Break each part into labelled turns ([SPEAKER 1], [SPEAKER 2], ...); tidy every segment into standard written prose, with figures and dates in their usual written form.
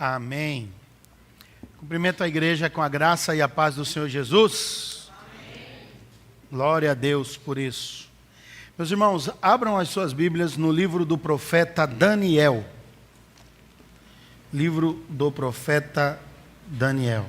[SPEAKER 1] Amém. Cumprimento a igreja com a graça e a paz do Senhor Jesus. Amém. Glória a Deus por isso. Meus irmãos, abram as suas Bíblias no livro do profeta Daniel. Livro do profeta Daniel.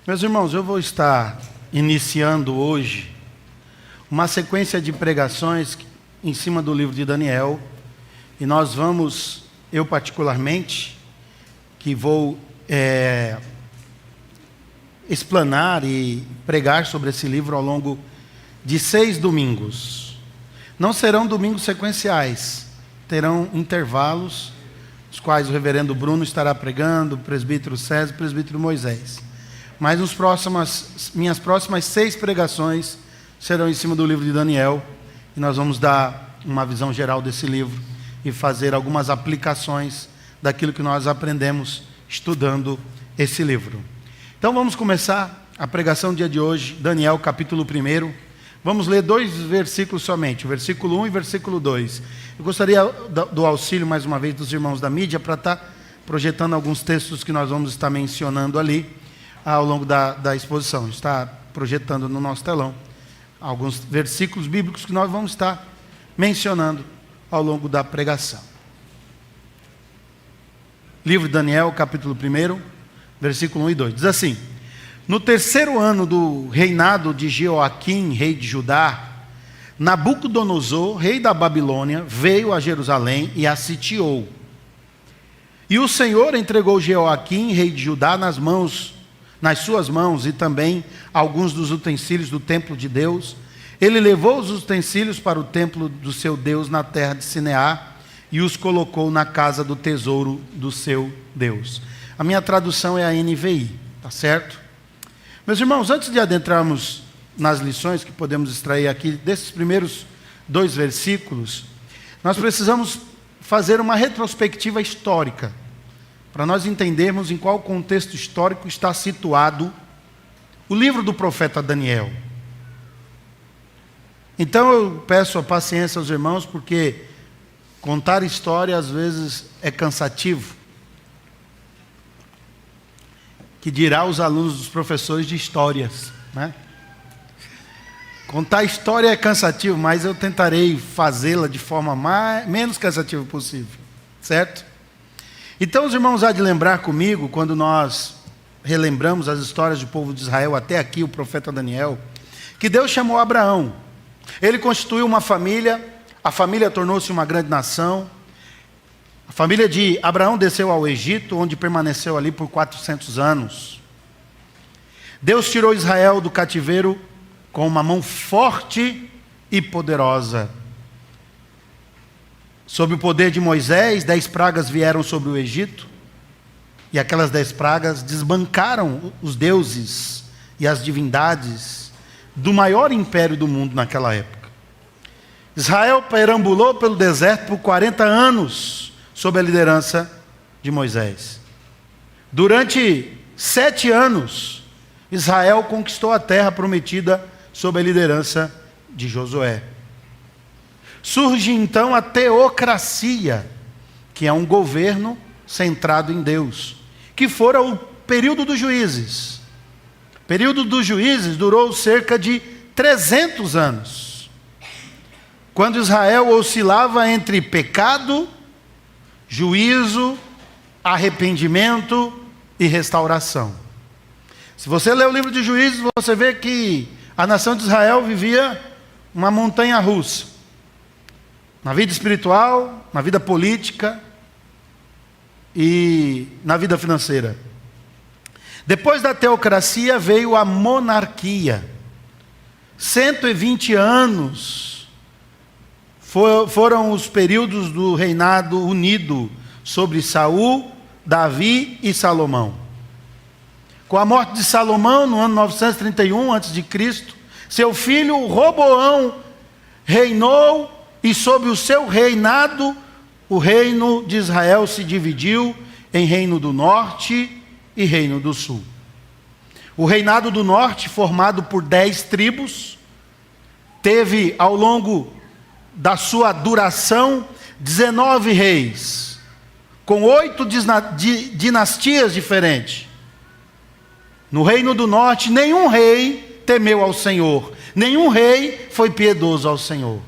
[SPEAKER 1] Meus irmãos, eu vou estar iniciando hoje uma sequência de pregações em cima do livro de Daniel. E nós vamos, eu particularmente, que vou explanar e pregar sobre esse livro ao longo de 6 domingos. Não serão domingos sequenciais, terão intervalos, os quais o reverendo Bruno estará pregando, o presbítero César e o presbítero Moisés. Mas minhas próximas 6 pregações serão em cima do livro de Daniel. E nós vamos dar uma visão geral desse livro e fazer algumas aplicações daquilo que nós aprendemos estudando esse livro. Então vamos começar a pregação do dia de hoje, Daniel capítulo 1. Vamos ler 2 versículos somente, o versículo 1 e o versículo 2. Eu gostaria do auxílio mais uma vez dos irmãos da mídia para estar projetando alguns textos que nós vamos estar mencionando ali ao longo da exposição. Está projetando no nosso telão alguns versículos bíblicos que nós vamos estar mencionando ao longo da pregação. Livro de Daniel, capítulo 1, versículo 1 e 2. Diz assim: No 3º ano do reinado de Jeoaquim, rei de Judá, Nabucodonosor, rei da Babilônia, veio a Jerusalém e a sitiou. E o Senhor entregou Jeoaquim, rei de Judá, nas suas mãos, e também alguns dos utensílios do templo de Deus. Ele levou os utensílios para o templo do seu Deus na terra de Sineá e os colocou na casa do tesouro do seu Deus. A minha tradução é a NVI, tá certo? Meus irmãos, antes de adentrarmos nas lições que podemos extrair aqui desses primeiros 2 versículos, nós precisamos fazer uma retrospectiva histórica, para nós entendermos em qual contexto histórico está situado o livro do profeta Daniel. Então eu peço a paciência aos irmãos, porque contar história às vezes é cansativo. Que dirá os alunos dos professores de histórias, né? Contar história é cansativo, mas eu tentarei fazê-la de forma menos cansativa possível, certo? Então os irmãos há de lembrar comigo, quando nós relembramos as histórias do povo de Israel até aqui, o profeta Daniel, que Deus chamou Abraão. Ele constituiu uma família, a família tornou-se uma grande nação. A família de Abraão desceu ao Egito, onde permaneceu ali por 400 anos. Deus tirou Israel do cativeiro com uma mão forte e poderosa. Sob o poder de Moisés, 10 pragas vieram sobre o Egito, e aquelas 10 pragas desbancaram os deuses e as divindades do maior império do mundo naquela época. Israel perambulou pelo deserto por 40 anos, sob a liderança de Moisés. Durante 7 anos, Israel conquistou a terra prometida sob a liderança de Josué. Surge então a teocracia, que é um governo centrado em Deus, que fora o período dos juízes. O período dos juízes durou cerca de 300 anos, quando Israel oscilava entre pecado, juízo, arrependimento e restauração. Se você ler o livro de Juízes, você vê que a nação de Israel vivia uma montanha-russa. Na vida espiritual, na vida política e na vida financeira. Depois da teocracia veio a monarquia. 120 anos foram os períodos do reinado unido sobre Saul, Davi e Salomão. Com a morte de Salomão, no ano 931 a.C., seu filho Roboão reinou e sob o seu reinado, o reino de Israel se dividiu em reino do norte e reino do sul. O reinado do norte, formado por 10 tribos, teve ao longo da sua duração 19 reis, com 8 dinastias diferentes. No reino do norte, nenhum rei temeu ao Senhor, nenhum rei foi piedoso ao Senhor.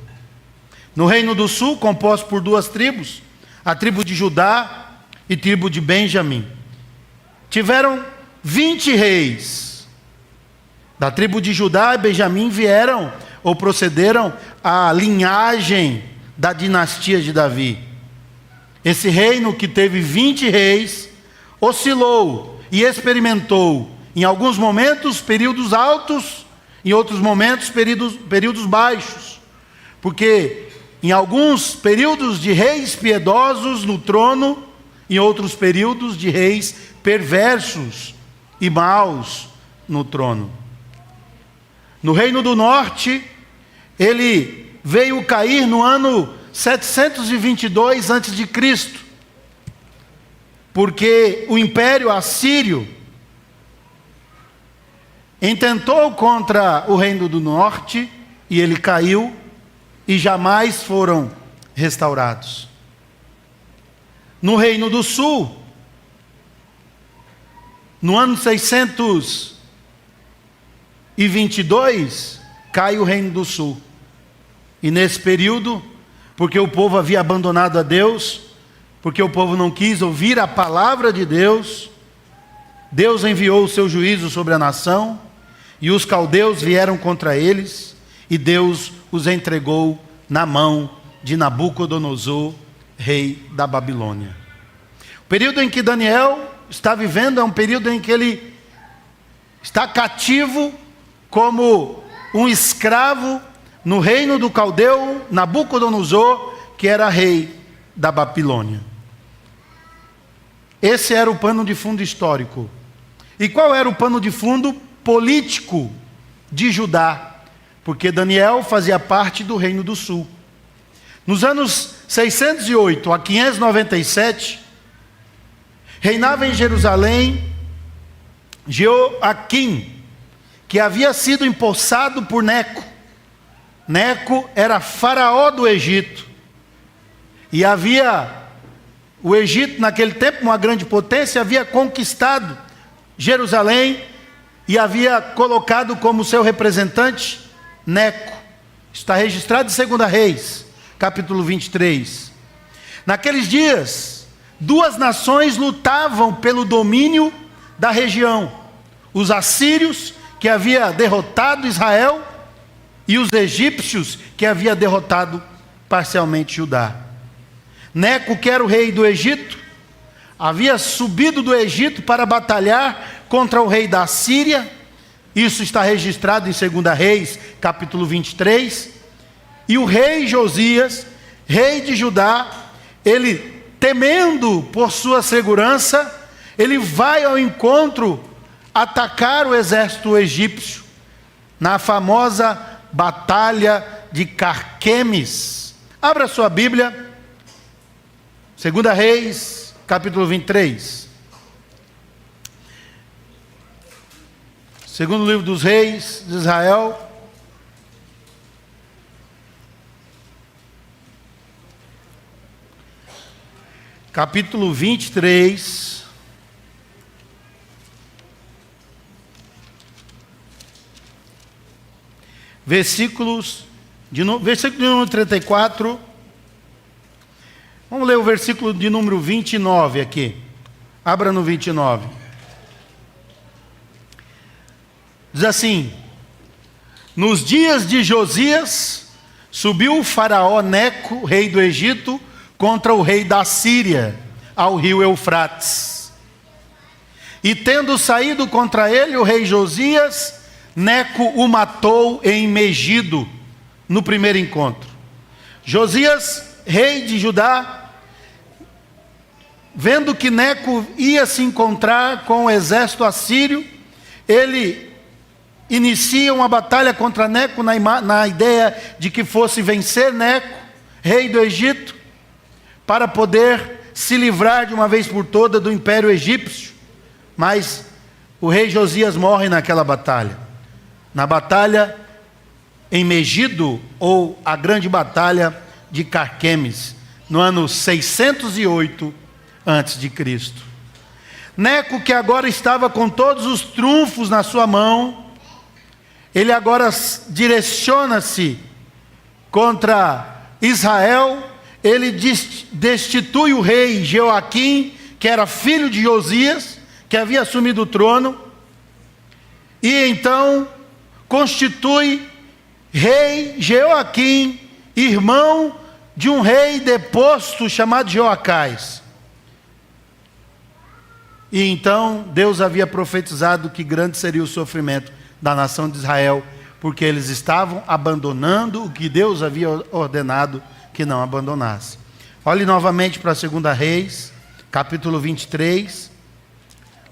[SPEAKER 1] No reino do sul, composto por 2 tribos, a tribo de Judá e tribo de Benjamim, tiveram 20 reis. Da tribo de Judá e Benjamim vieram ou procederam a linhagem da dinastia de Davi. Esse reino, que teve 20 reis, oscilou e experimentou, em alguns momentos, períodos altos, em outros momentos, períodos baixos. Porque em alguns períodos de reis piedosos no trono, em outros períodos de reis perversos e maus no trono. No reino do norte, ele veio cair no ano 722 a.C., porque o império assírio intentou contra o reino do norte, e ele caiu, e jamais foram restaurados. No reino do sul, no ano 622, cai o reino do sul. E nesse período, porque o povo havia abandonado a Deus, porque o povo não quis ouvir a palavra de Deus, Deus enviou o seu juízo sobre a nação, e os caldeus vieram contra eles, e Deus os entregou na mão de Nabucodonosor, rei da Babilônia. O período em que Daniel está vivendo é um período em que ele está cativo como um escravo no reino do caldeu Nabucodonosor, que era rei da Babilônia. Esse era o pano de fundo histórico. E qual era o pano de fundo político de Judá? Porque Daniel fazia parte do reino do sul. Nos anos 608 a 597, reinava em Jerusalém Jeoaquim, que havia sido empossado por Neco. Neco era faraó do Egito. E o Egito, naquele tempo, uma grande potência, havia conquistado Jerusalém e havia colocado como seu representante Neco. Está registrado em 2 Reis, capítulo 23. Naqueles dias, 2 nações lutavam pelo domínio da região: os assírios, que havia derrotado Israel, e os egípcios, que havia derrotado parcialmente Judá. Neco, que era o rei do Egito, havia subido do Egito para batalhar contra o rei da Síria. Isso está registrado em 2 Reis, capítulo 23. E o rei Josias, rei de Judá, ele, temendo por sua segurança, ele vai ao encontro, atacar o exército egípcio, na famosa batalha de Carquemes. Abra sua Bíblia, 2 Reis, capítulo 23. Segundo livro dos reis de Israel, capítulo 23, versículo de número 34, vamos ler o versículo de número 29 aqui, abra no 29, diz assim: nos dias de Josias, subiu o faraó Neco, rei do Egito, contra o rei da Síria, ao rio Eufrates. E tendo saído contra ele o rei Josias, Neco o matou em Megido, no primeiro encontro. Josias, rei de Judá, vendo que Neco ia se encontrar com o exército assírio, ele inicia uma batalha contra Neco, na ideia de que fosse vencer Neco, rei do Egito, para poder se livrar de uma vez por todas do império egípcio. Mas o rei Josias morre naquela batalha. Na batalha em Megido, ou a grande batalha de Carquemes, no ano 608 a.C. Neco, que agora estava com todos os trunfos na sua mão, ele agora direciona-se contra Israel. Ele destitui o rei Jeoaquim, que era filho de Josias, que havia assumido o trono, e então constitui rei Jeoaquim, irmão de um rei deposto chamado Joacás. E então Deus havia profetizado que grande seria o sofrimento da nação de Israel, porque eles estavam abandonando o que Deus havia ordenado que não abandonasse. Olhe novamente para 2 Reis, capítulo 23.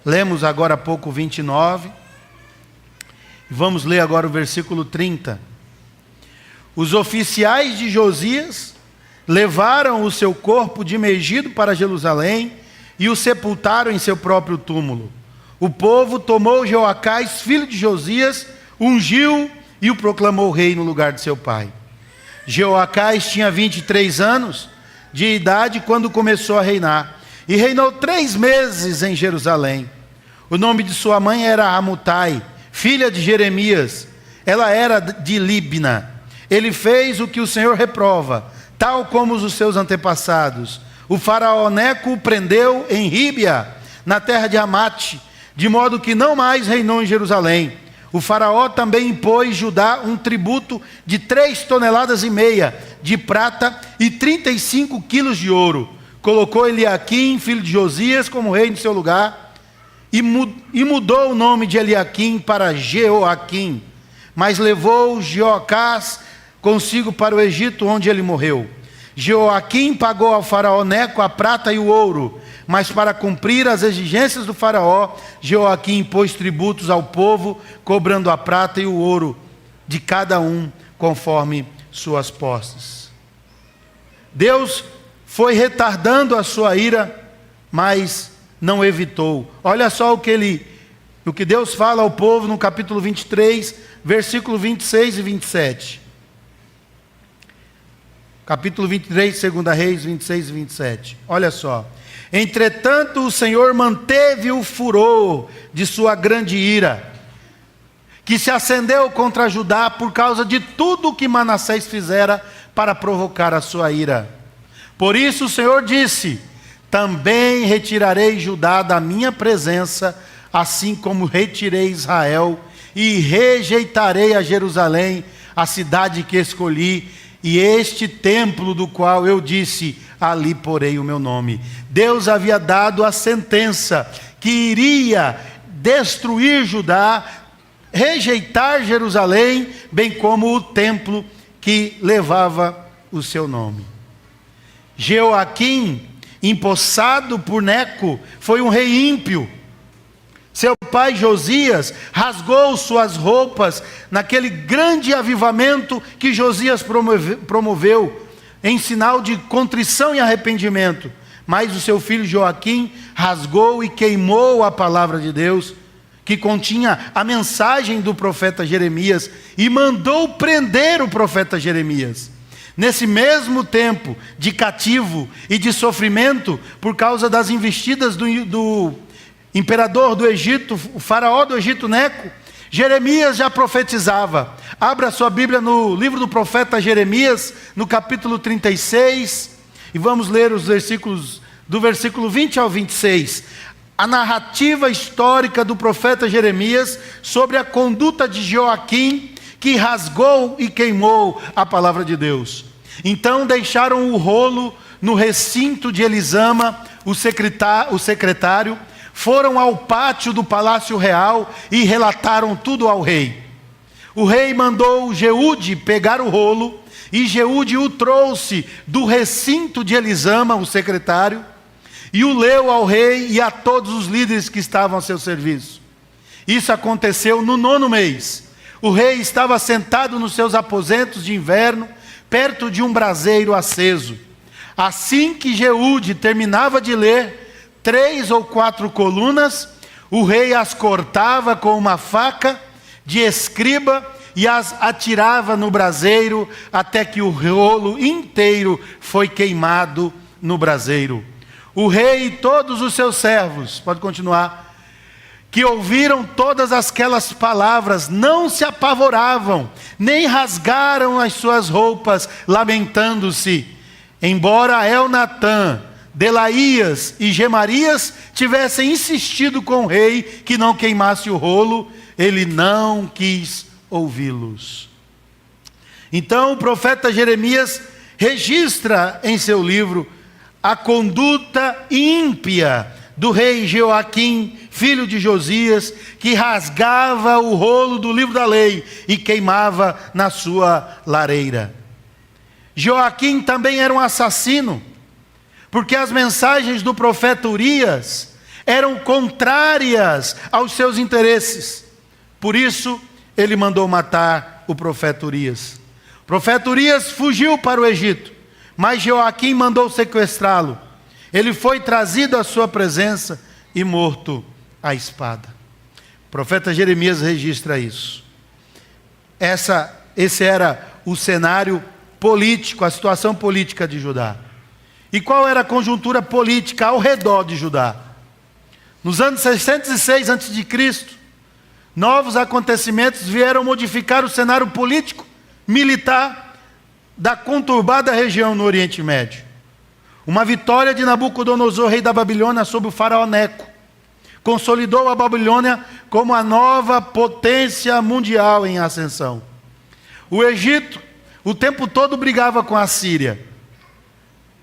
[SPEAKER 1] Lemos agora há pouco 29. Vamos ler agora o versículo 30. Os oficiais de Josias levaram o seu corpo de Megido para Jerusalém e o sepultaram em seu próprio túmulo. O povo tomou Joacás, filho de Josias, ungiu e o proclamou rei no lugar de seu pai. Joacás tinha 23 anos de idade quando começou a reinar, e reinou 3 meses em Jerusalém. O nome de sua mãe era Amutai, filha de Jeremias. Ela era de Libna. Ele fez o que o Senhor reprova, tal como os seus antepassados. O faraó Neco o prendeu em Ríbia, na terra de Amate, de modo que não mais reinou em Jerusalém. O faraó também impôs Judá um tributo de 3,5 toneladas de prata e 35 quilos de ouro. Colocou Eliaquim, filho de Josias, como rei em seu lugar, e mudou o nome de Eliaquim para Jeoaquim, mas levou Jeoacás consigo para o Egito, onde ele morreu. Jeoaquim pagou ao faraó Neco a prata e o ouro, mas para cumprir as exigências do faraó, Jeoaquim impôs tributos ao povo, cobrando a prata e o ouro de cada um, conforme suas posses. Deus foi retardando a sua ira, mas não evitou. Olha só o que Deus fala ao povo no capítulo 23, versículo 26 e 27. Capítulo 23, 2 Reis, 26 e 27. Olha só. Entretanto, o Senhor manteve o furor de sua grande ira, que se acendeu contra Judá por causa de tudo o que Manassés fizera para provocar a sua ira. Por isso o Senhor disse: também retirarei Judá da minha presença, assim como retirei Israel, e rejeitarei a Jerusalém, a cidade que escolhi, e este templo do qual eu disse: ali porei o meu nome. Deus havia dado a sentença que iria destruir Judá, rejeitar Jerusalém, bem como o templo que levava o seu nome. Jeoaquim, empossado por Neco, foi um rei ímpio. Seu pai Josias rasgou suas roupas naquele grande avivamento que Josias promoveu, em sinal de contrição e arrependimento. Mas o seu filho Joaquim rasgou e queimou a palavra de Deus, que continha a mensagem do profeta Jeremias, e mandou prender o profeta Jeremias. Nesse mesmo tempo de cativo e de sofrimento, por causa das investidas do imperador do Egito, o faraó do Egito Neco, Jeremias já profetizava. Abra sua Bíblia no livro do profeta Jeremias, no capítulo 36, e vamos ler os versículos, do versículo 20 ao 26. A narrativa histórica do profeta Jeremias sobre a conduta de Joaquim, que rasgou e queimou a palavra de Deus. Então deixaram o rolo no recinto de Elisama, o secretário, foram ao pátio do palácio real e relataram tudo ao rei. O rei mandou Jeude pegar o rolo, e Jeude o trouxe do recinto de Elisama, o secretário, e o leu ao rei e a todos os líderes que estavam a seu serviço. Isso aconteceu no 9º mês. O rei estava sentado nos seus aposentos de inverno, perto de um braseiro aceso. Assim que Jeude terminava de ler 3 ou 4 colunas, o rei as cortava com uma faca de escriba e as atirava no braseiro, até que o rolo inteiro foi queimado no braseiro. O rei e todos os seus servos, pode continuar, que ouviram todas aquelas palavras, não se apavoravam, nem rasgaram as suas roupas, lamentando-se. Embora Elnatã, Delaías e Gemarias tivessem insistido com o rei que não queimasse o rolo, ele não quis ouvi-los. Então o profeta Jeremias registra em seu livro a conduta ímpia do rei Jeoaquim, filho de Josias, que rasgava o rolo do livro da lei e queimava na sua lareira. Jeoaquim também era um assassino, porque as mensagens do profeta Urias eram contrárias aos seus interesses. Por isso, ele mandou matar o profeta Urias. O profeta Urias fugiu para o Egito, mas Jeoaquim mandou sequestrá-lo. Ele foi trazido à sua presença e morto à espada. O profeta Jeremias registra isso. Esse era o cenário político, a situação política de Judá. E qual era a conjuntura política ao redor de Judá? Nos anos 606 a.C., novos acontecimentos vieram modificar o cenário político, militar da conturbada região no Oriente Médio. Uma vitória de Nabucodonosor, rei da Babilônia, sobre o faraó Neco, consolidou a Babilônia como a nova potência mundial em ascensão. O Egito, o tempo todo, brigava com a Síria.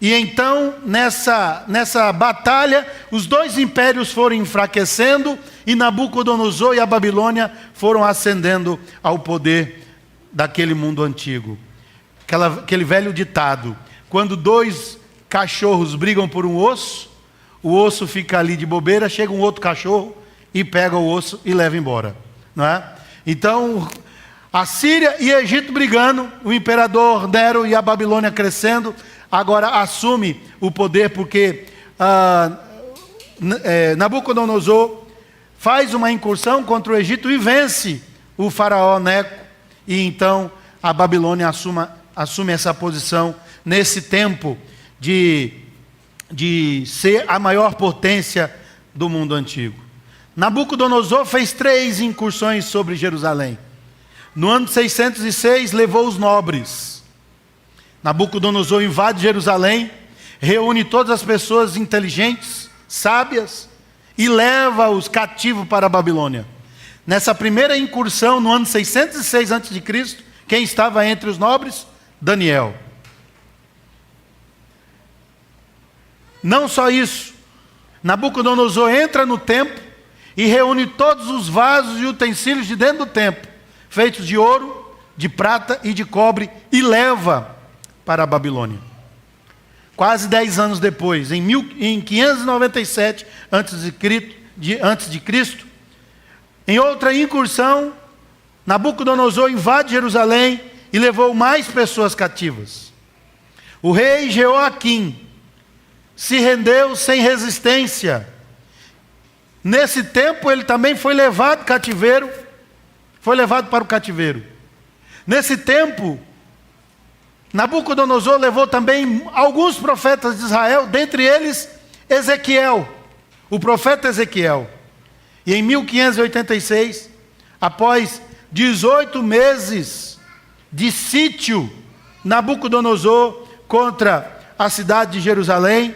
[SPEAKER 1] E então, nessa batalha, os dois impérios foram enfraquecendo e Nabucodonosor e a Babilônia foram ascendendo ao poder daquele mundo antigo. Aquele velho ditado: quando 2 cachorros brigam por um osso, o osso fica ali de bobeira, chega um outro cachorro e pega o osso e leva embora, não é? Então, a Síria e Egito brigando, o imperador Nero e a Babilônia crescendo, agora assume o poder porque Nabucodonosor faz uma incursão contra o Egito e vence o faraó Neco, e então a Babilônia assume essa posição nesse tempo de ser a maior potência do mundo antigo. Nabucodonosor fez 3 incursões sobre Jerusalém. No ano 606 levou os nobres. Nabucodonosor invade Jerusalém, reúne todas as pessoas inteligentes, sábias, e leva-os cativos para a Babilônia. Nessa primeira incursão, no ano 606 a.C., quem estava entre os nobres? Daniel. Não só isso, Nabucodonosor entra no templo e reúne todos os vasos e utensílios de dentro do templo, feitos de ouro, de prata e de cobre, e leva para a Babilônia. Quase 10 anos depois, em 597 a.C., em outra incursão, Nabucodonosor invade Jerusalém e levou mais pessoas cativas. O rei Jeoaquim se rendeu sem resistência. Nesse tempo ele também foi levado cativeiro, foi levado para o cativeiro. Nesse tempo, Nabucodonosor levou também alguns profetas de Israel, dentre eles Ezequiel, o profeta Ezequiel. E em 1586, após 18 meses de sítio, Nabucodonosor contra a cidade de Jerusalém,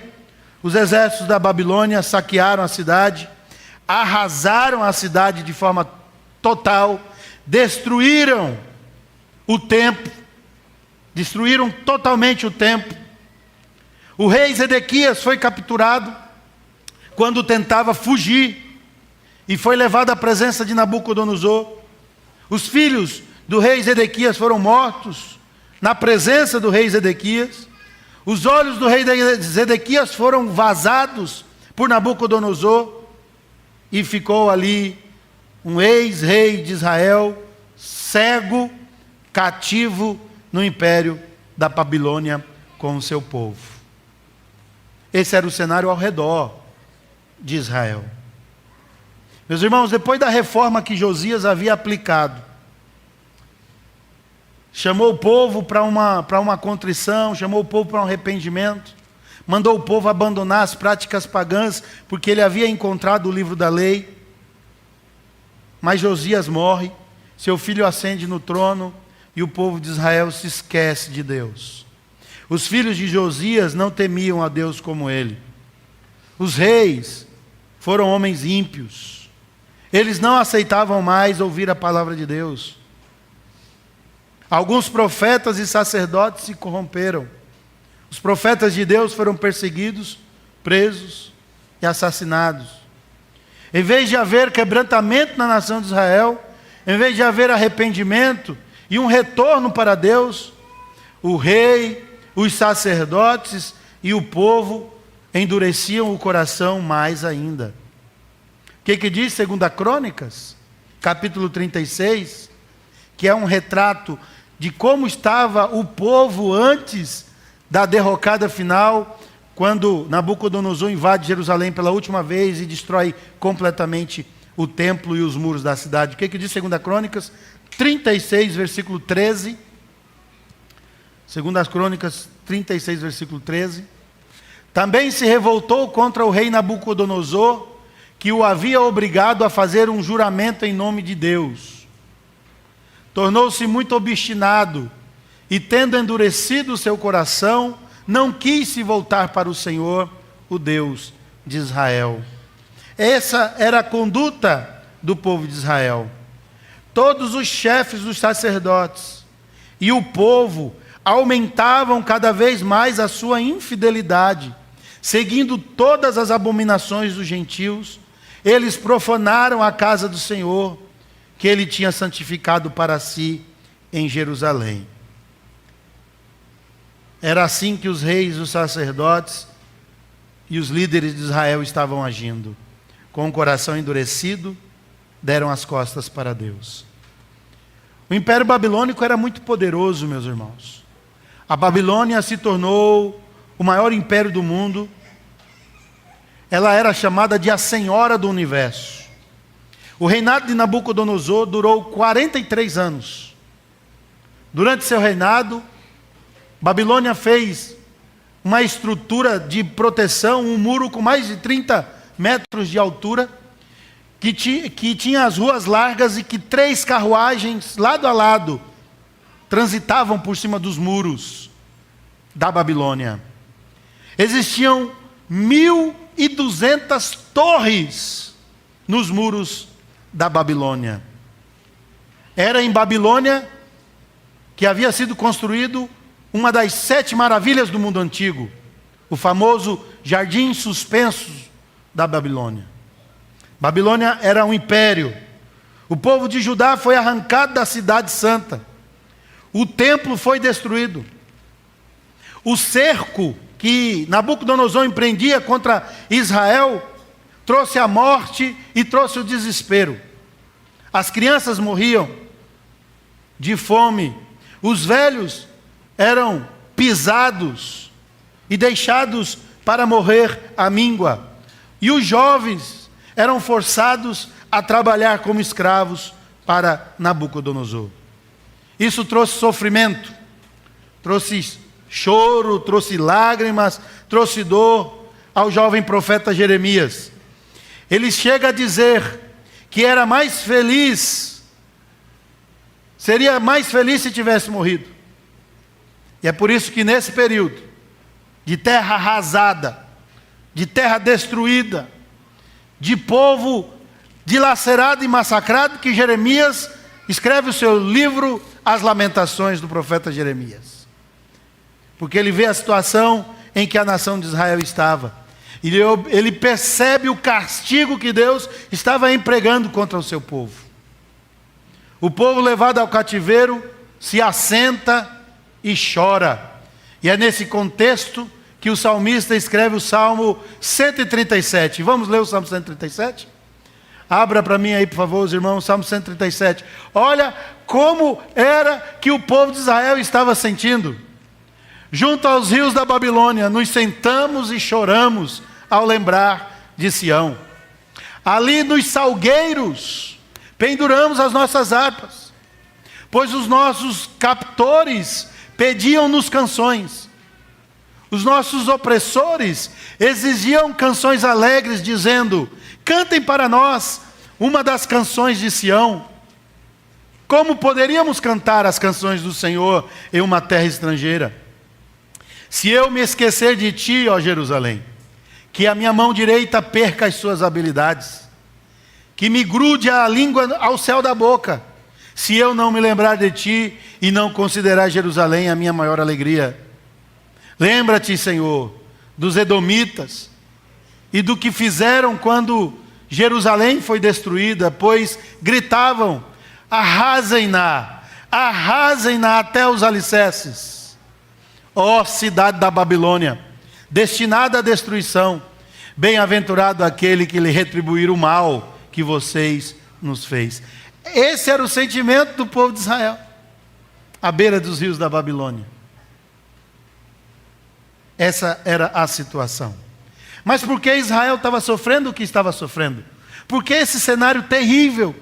[SPEAKER 1] os exércitos da Babilônia saquearam a cidade, arrasaram a cidade de forma total, destruíram o templo, destruíram totalmente o templo. O rei Zedequias foi capturado quando tentava fugir e foi levado à presença de Nabucodonosor. Os filhos do rei Zedequias foram mortos na presença do rei Zedequias. Os olhos do rei Zedequias foram vazados por Nabucodonosor e ficou ali um ex-rei de Israel, cego, cativo no império da Babilônia com o seu povo. Esse era o cenário ao redor de Israel. Meus irmãos, depois da reforma que Josias havia aplicado, chamou o povo para uma contrição, chamou o povo para um arrependimento, mandou o povo abandonar as práticas pagãs, porque ele havia encontrado o livro da lei. Mas Josias morre, seu filho ascende no trono, e o povo de Israel se esquece de Deus. Os filhos de Josias não temiam a Deus como ele. Os reis foram homens ímpios. Eles não aceitavam mais ouvir a palavra de Deus. Alguns profetas e sacerdotes se corromperam. Os profetas de Deus foram perseguidos, presos e assassinados. Em vez de haver quebrantamento na nação de Israel, em vez de haver arrependimento e um retorno para Deus, o rei, os sacerdotes e o povo endureciam o coração mais ainda. O que diz 2 Crônicas, capítulo 36, que é um retrato de como estava o povo antes da derrocada final, quando Nabucodonosor invade Jerusalém pela última vez e destrói completamente o templo e os muros da cidade. O que diz 2 Crônicas 36, versículo 13? 2 Crônicas 36, versículo 13. Também se revoltou contra o rei Nabucodonosor, que o havia obrigado a fazer um juramento em nome de Deus. Tornou-se muito obstinado e, tendo endurecido o seu coração, não quis se voltar para o Senhor, o Deus de Israel. Essa era a conduta do povo de Israel. Todos os chefes dos sacerdotes e o povo aumentavam cada vez mais a sua infidelidade, seguindo todas as abominações dos gentios. Eles profanaram a casa do Senhor, que ele tinha santificado para si em Jerusalém. Era assim que os reis, os sacerdotes e os líderes de Israel estavam agindo. Com o coração endurecido, deram as costas para Deus. O Império Babilônico era muito poderoso, meus irmãos. A Babilônia se tornou o maior império do mundo. Ela era chamada de a Senhora do Universo. O reinado de Nabucodonosor durou 43 anos. Durante seu reinado, Babilônia fez uma estrutura de proteção, um muro com mais de 30 metros de altura, que tinha as ruas largas e que 3 carruagens, lado a lado, transitavam por cima dos muros da Babilônia. Existiam 1.200 torres nos muros da Babilônia. Era em Babilônia que havia sido construído uma das 7 maravilhas do mundo antigo, o famoso Jardim Suspenso da Babilônia. Babilônia era um império. O povo de Judá foi arrancado da cidade santa. O templo foi destruído. O cerco que Nabucodonosor empreendia contra Israel trouxe a morte e trouxe o desespero. As crianças morriam de fome. Os velhos eram pisados e deixados para morrer à míngua. E os jovens eram forçados a trabalhar como escravos para Nabucodonosor. Isso trouxe sofrimento, trouxe choro, trouxe lágrimas, trouxe dor ao jovem profeta Jeremias. Ele chega a dizer que era mais feliz, seria mais feliz se tivesse morrido. E é por isso que nesse período de terra arrasada, de terra destruída, de povo dilacerado e massacrado, que Jeremias escreve o seu livro As Lamentações do profeta Jeremias. Porque ele vê a situação em que a nação de Israel estava. E ele percebe o castigo que Deus estava empregando contra o seu povo. O povo levado ao cativeiro se assenta e chora. E é nesse contexto que o salmista escreve o Salmo 137. Vamos ler o Salmo 137? Abra para mim aí, por favor, os irmãos, Salmo 137. Olha como era que o povo de Israel estava sentindo. junto aos rios da Babilônia, nos sentamos e choramos ao lembrar de Sião. Ali nos salgueiros penduramos as nossas harpas, pois os nossos captores pediam-nos canções. Os nossos opressores exigiam canções alegres, dizendo: cantem para nós uma das canções de Sião. Como poderíamos cantar as canções do Senhor em uma terra estrangeira? Se eu me esquecer de ti, ó Jerusalém, que a minha mão direita perca as suas habilidades, que me grude a língua ao céu da boca, se eu não me lembrar de ti e não considerar Jerusalém a minha maior alegria. Lembra-te, Senhor, dos edomitas e do que fizeram quando Jerusalém foi destruída, pois gritavam: arrasem-na, arrasem-na até os alicerces. Ó cidade da Babilônia, destinada à destruição, bem-aventurado aquele que lhe retribuir o mal que vocês nos fez. Esse era o sentimento do povo de Israel, à beira dos rios da Babilônia. Essa era a situação. Mas por que Israel estava sofrendo o que estava sofrendo? Por que esse cenário terrível?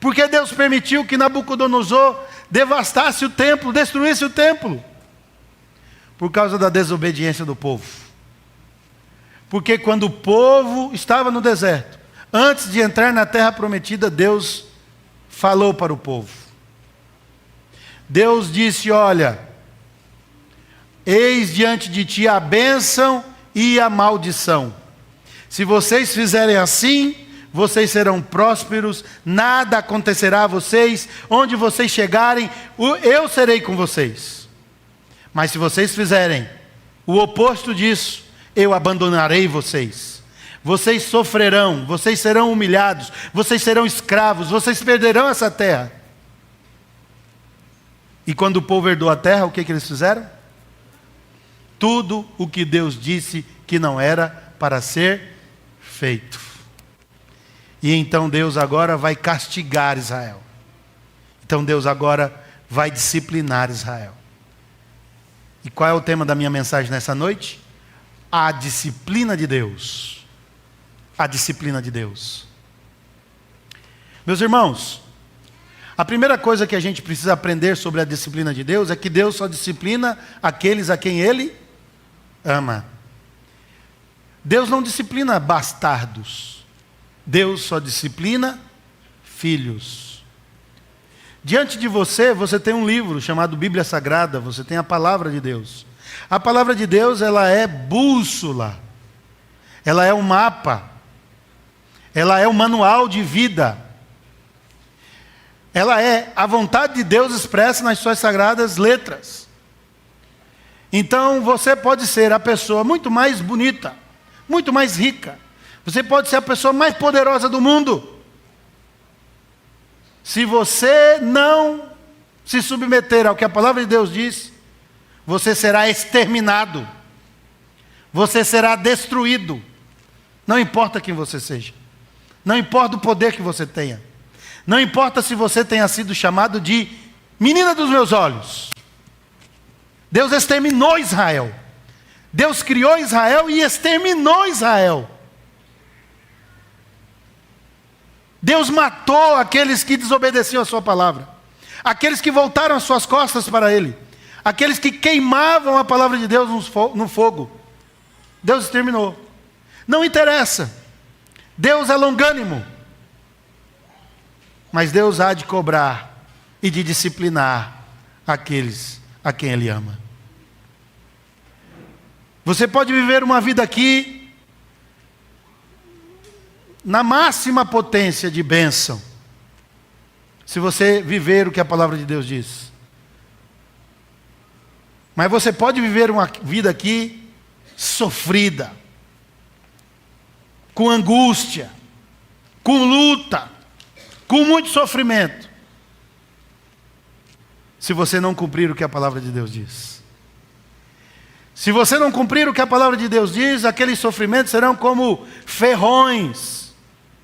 [SPEAKER 1] Por que Deus permitiu que Nabucodonosor devastasse o templo, destruísse o templo? Por causa da desobediência do povo. Porque quando o povo estava no deserto, antes de entrar na terra prometida, Deus falou para o povo. Deus disse: olha, eis diante de ti a bênção e a maldição. Se vocês fizerem assim, vocês serão prósperos, nada acontecerá a vocês, onde vocês chegarem, eu serei com vocês. Mas se vocês fizerem o oposto disso, eu abandonarei vocês. Vocês sofrerão, vocês serão humilhados, vocês serão escravos, vocês perderão essa terra. E quando o povo herdou a terra, o que eles fizeram? Tudo o que Deus disse que não era para ser feito. E então Deus agora vai castigar Israel. Então Deus agora vai disciplinar Israel. E qual é o tema da minha mensagem nessa noite? A disciplina de Deus. A disciplina de Deus. Meus irmãos, a primeira coisa que a gente precisa aprender sobre a disciplina de Deus é que Deus só disciplina aqueles a quem Ele ama. Deus não disciplina bastardos. Deus só disciplina filhos. Diante de você, você tem um livro chamado Bíblia Sagrada, você tem a palavra de Deus. A palavra de Deus, ela é bússola. Ela é um mapa. Ela é um manual de vida. Ela é a vontade de Deus expressa nas suas sagradas letras. Então você pode ser a pessoa muito mais bonita, muito mais rica. Você pode ser a pessoa mais poderosa do mundo. Se você não se submeter ao que a palavra de Deus diz, você será exterminado. Você será destruído. Não importa quem você seja. Não importa o poder que você tenha. Não importa se você tenha sido chamado de menina dos meus olhos. Deus exterminou Israel. Deus criou Israel e exterminou Israel. Deus matou aqueles que desobedeciam a sua palavra. Aqueles que voltaram as suas costas para Ele. Aqueles que queimavam a palavra de Deus no fogo. Deus exterminou. Não interessa. Deus é longânimo. Mas Deus há de cobrar e de disciplinar aqueles a quem Ele ama. Você pode viver uma vida aqui na máxima potência de bênção, se você viver o que a palavra de Deus diz. Mas você pode viver uma vida aqui sofrida, com angústia, com luta, com muito sofrimento, se você não cumprir o que a palavra de Deus diz. Se você não cumprir o que a palavra de Deus diz, aqueles sofrimentos serão como ferrões,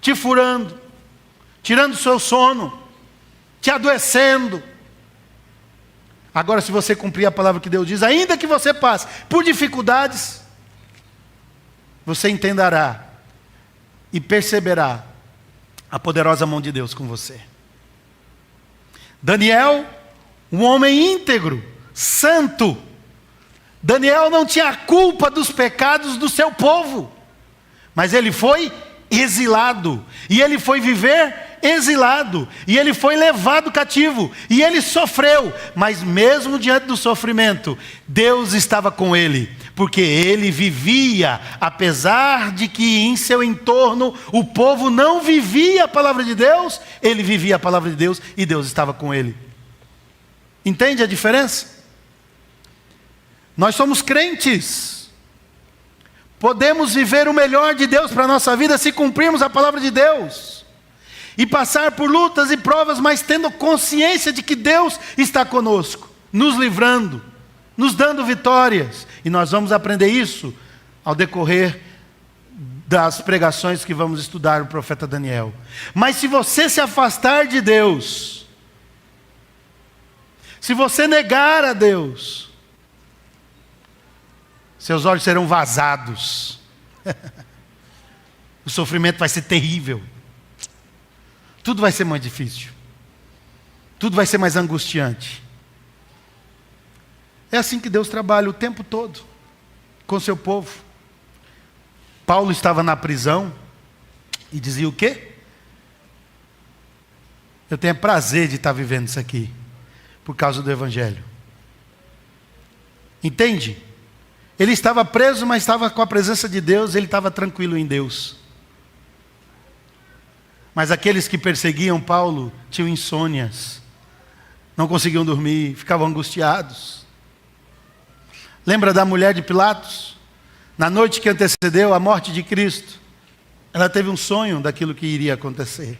[SPEAKER 1] te furando, tirando o seu sono, te adoecendo, Agora, se você cumprir a palavra que Deus diz, ainda que você passe por dificuldades, você entenderá e perceberá a poderosa mão de Deus com você. Daniel, um homem íntegro, santo. Daniel não tinha culpa dos pecados do seu povo, mas ele foi exilado, e ele foi viver exilado, e ele foi levado cativo, e ele sofreu, mas mesmo diante do sofrimento, Deus estava com ele, porque ele vivia, apesar de que em seu entorno o povo não vivia a palavra de Deus, ele vivia a palavra de Deus, e Deus estava com ele. Entende a diferença? Nós somos crentes, podemos viver o melhor de Deus para a nossa vida se cumprirmos a palavra de Deus, e passar por lutas e provas, mas tendo consciência de que Deus está conosco, nos livrando, nos dando vitórias, e nós vamos aprender isso ao decorrer das pregações que vamos estudar o profeta Daniel. Mas se você se afastar de Deus, se você negar a Deus, seus olhos serão vazados, o sofrimento vai ser terrível, tudo vai ser mais difícil, tudo vai ser mais angustiante. É assim que Deus trabalha o tempo todo com seu povo. Paulo estava na prisão e dizia o quê? Eu tenho prazer de estar vivendo isso aqui, por causa do Evangelho. Entende? Ele estava preso, mas estava com a presença de Deus, ele estava tranquilo em Deus. Mas aqueles que perseguiam Paulo tinham insônias, não conseguiam dormir, ficavam angustiados. Lembra da mulher de Pilatos? Na noite que antecedeu a morte de Cristo, ela teve um sonho daquilo que iria acontecer.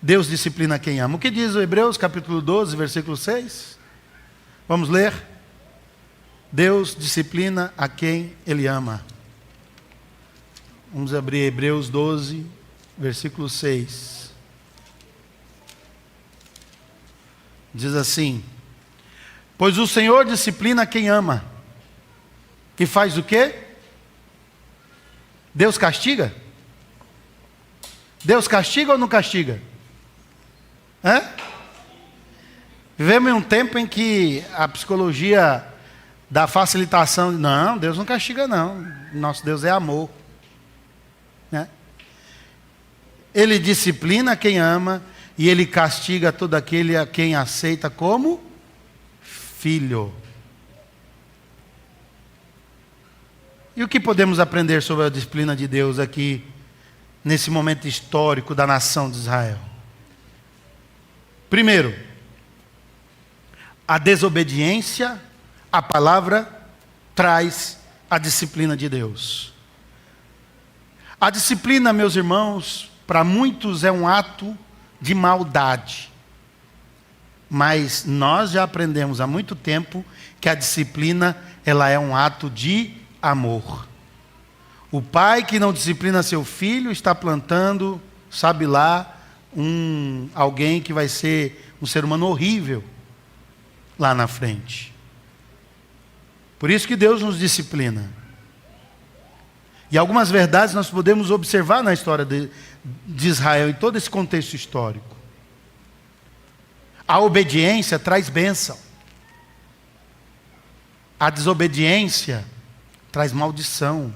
[SPEAKER 1] Deus disciplina quem ama. O que diz o Hebreus capítulo 12, versículo 6? Vamos ler? Deus disciplina a quem Ele ama. Vamos abrir Hebreus 12, versículo 6. Diz assim: pois o Senhor disciplina quem ama. E faz o quê? Deus castiga? Deus castiga ou não castiga? Vivemos em um tempo em que a psicologia dá facilitação. Não, Deus não castiga não. Nosso Deus é amor. Ele disciplina quem ama e Ele castiga todo aquele a quem aceita como filho. E o que podemos aprender sobre a disciplina de Deus aqui, nesse momento histórico da nação de Israel? Primeiro, a desobediência à palavra traz a disciplina de Deus. A disciplina, meus irmãos, para muitos é um ato de maldade. Mas nós já aprendemos há muito tempo que a disciplina, ela é um ato de amor. O pai que não disciplina seu filho está plantando, sabe lá, alguém que vai ser um ser humano horrível lá na frente. Por isso que Deus nos disciplina. E algumas verdades nós podemos observar na história de Israel, em todo esse contexto histórico. A obediência traz bênção. A desobediência traz maldição.